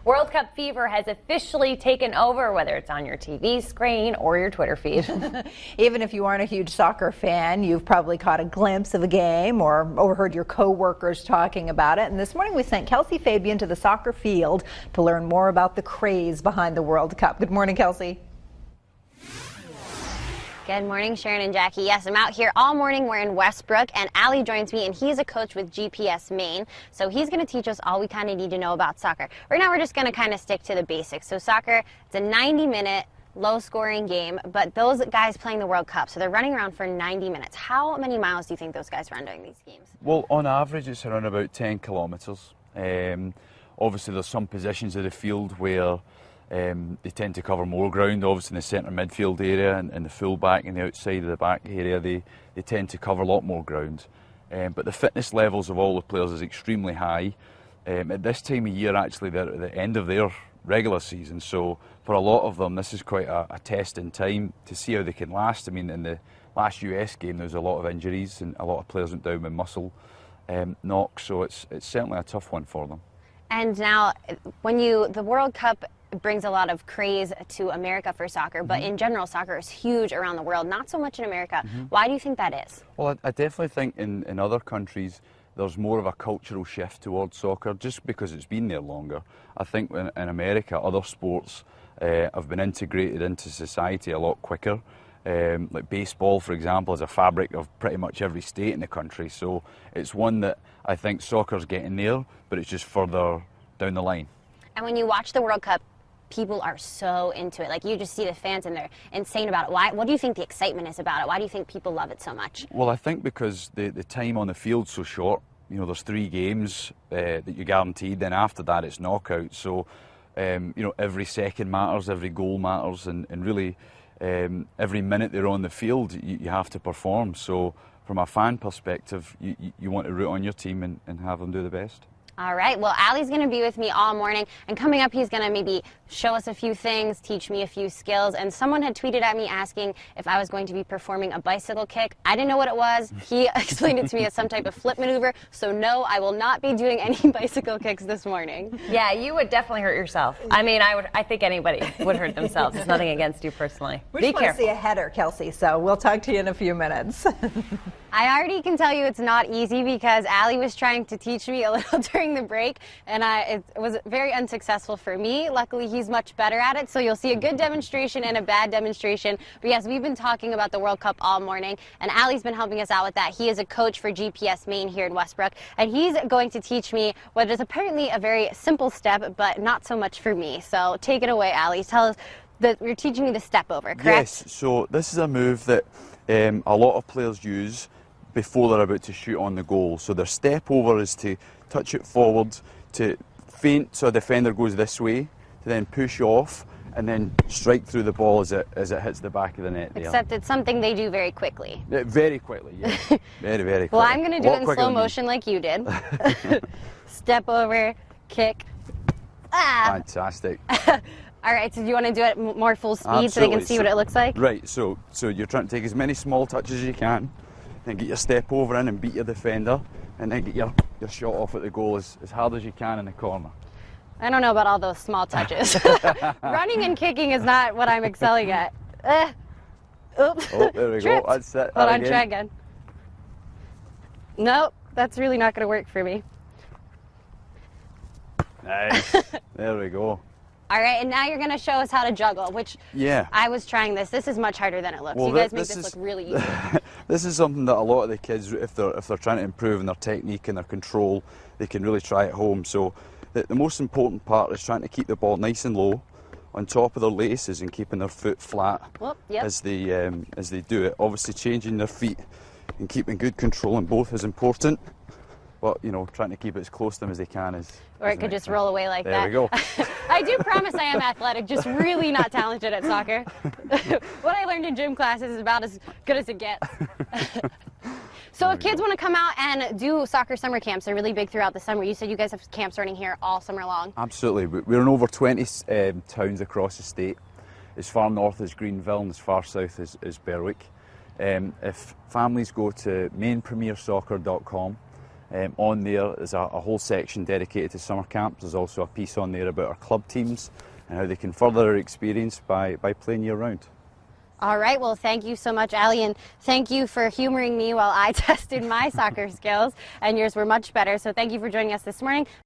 World Cup fever has officially taken over, whether it's on your TV screen or your Twitter feed. Even if you aren't a huge soccer fan, you've probably caught a glimpse of a game or overheard your co-workers talking about it. And this morning we sent Kelsey Fabian to the soccer field to learn more about the craze behind the World Cup. Good morning, Kelsey. Good morning, Sharon and Jackie. Yes, I'm out here all morning. We're in Westbrook, and Allie joins me, and he's a coach with GPS Maine. So he's going to teach us all we kind of need to know about soccer. Right now, we're just going to kind of stick to the basics. So soccer, it's a 90-minute, low-scoring game, but those guys playing the World Cup, so they're running around for 90 minutes. How many miles do you think those guys run during these games? Well, on average, it's around about 10 kilometres. Obviously, there's some positions of the field where they tend to cover more ground. Obviously in the centre midfield area and the full back and the outside of the back area, they tend to cover a lot more ground. But the fitness levels of all the players is extremely high. At this time of year, actually, they're at the end of their regular season, so for a lot of them this is quite a test in time to see how they can last. I mean, in the last US game there was a lot of injuries and a lot of players went down with muscle knocks, so it's certainly a tough one for them. And now, the World Cup brings a lot of craze to America for soccer, but in general, soccer is huge around the world, not so much in America. Why do you think that is? Well, I definitely think in other countries there's more of a cultural shift towards soccer just because it's been there longer. I think in America, other sports have been integrated into society a lot quicker. Like baseball, for example, is a fabric of pretty much every state in the country, so it's one that I think soccer's getting there, but it's just further down the line. And when you watch the World Cup, people are so into it. Like, you just see the fans and they're insane about it. Why? What do you think the excitement is about it? Why do you think people love it so much? Well, I think because the time on the field's so short. You know, there's 3 games that you're guaranteed, then after that it's knockout. So, you know, every second matters, every goal matters, and really every minute they're on the field, you have to perform. So from a fan perspective, you want to root on your team and have them do the best. All right, well, Allie's going to be with me all morning, and coming up, he's going to maybe show us a few things, teach me a few skills, and someone had tweeted at me asking if I was going to be performing a bicycle kick. I didn't know what it was. He explained it to me as some type of flip maneuver, so no, I will not be doing any bicycle kicks this morning. Yeah, you would definitely hurt yourself. I mean, I think anybody would hurt themselves. It's nothing against you personally. We just want to see a header, Kelsey, so we'll talk to you in a few minutes. I already can tell you it's not easy because Allie was trying to teach me a little during the break, and it was very unsuccessful for me. Luckily, he's much better at it, so you'll see a good demonstration and a bad demonstration. But yes, we've been talking about the World Cup all morning, and Allie's been helping us out with that. He is a coach for GPS Maine here in Westbrook, and he's going to teach me what is apparently a very simple step, but not so much for me. So take it away, Allie. Tell us that you're teaching me the step over, correct? Yes, so this is a move that a lot of players use before they're about to shoot on the goal. So their step over is to touch it forward, to feint so a defender goes this way, to then push off and then strike through the ball as it hits the back of the net there. Except it's something they do very quickly. Yeah, very quickly, yeah. Very, very quickly. Well, I'm going to do it in slow motion like you did. Step over, kick. Ah! Fantastic. All right, so do you want to do it more full speed? Absolutely. So they can see what it looks like? Right, so you're trying to take as many small touches as you can, then get your step over in and beat your defender, and then get your shot off at the goal as hard as you can in the corner. I don't know about all those small touches. Running and kicking is not what I'm excelling at. Oops. Oh, there we go. That's it. Hold on, try again. Nope, that's really not going to work for me. Nice. There we go. All right, and now you're going to show us how to juggle, which I was trying this. This is much harder than it looks. Well, you guys make this look really easy. This is something that a lot of the kids, if they're trying to improve in their technique and their control, they can really try at home. So the most important part is trying to keep the ball nice and low on top of their laces and keeping their foot flat as they do it. Obviously, changing their feet and keeping good control on both is important. But, you know, trying to keep it as close to them as they can is... Or it could just roll away like that. There we go. I do promise I am athletic, just really not talented at soccer. What I learned in gym classes is about as good as it gets. So if kids want to come out and do soccer summer camps, they're really big throughout the summer. You said you guys have camps running here all summer long. Absolutely. We're in over 20 towns across the state. As far north as Greenville and as far south as Berwick. If families go to mainpremiersoccer.com, On there is a whole section dedicated to summer camps. There's also a piece on there about our club teams and how they can further their experience by playing year round. All right, well, thank you so much, Ali, and thank you for humoring me while I tested my soccer skills, and yours were much better, so thank you for joining us this morning.